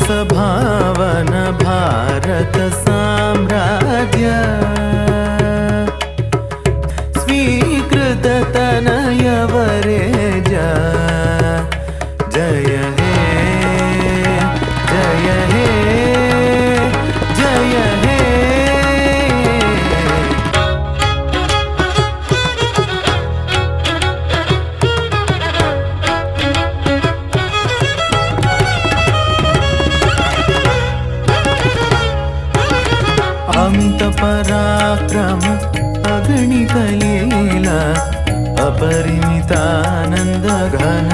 सभावन भारत साम्राज्य स्वीकृत तनयवरेज जय हे जय हे जय हे। अमित पराक्रम अगणित लीला अपरिमितानंद घन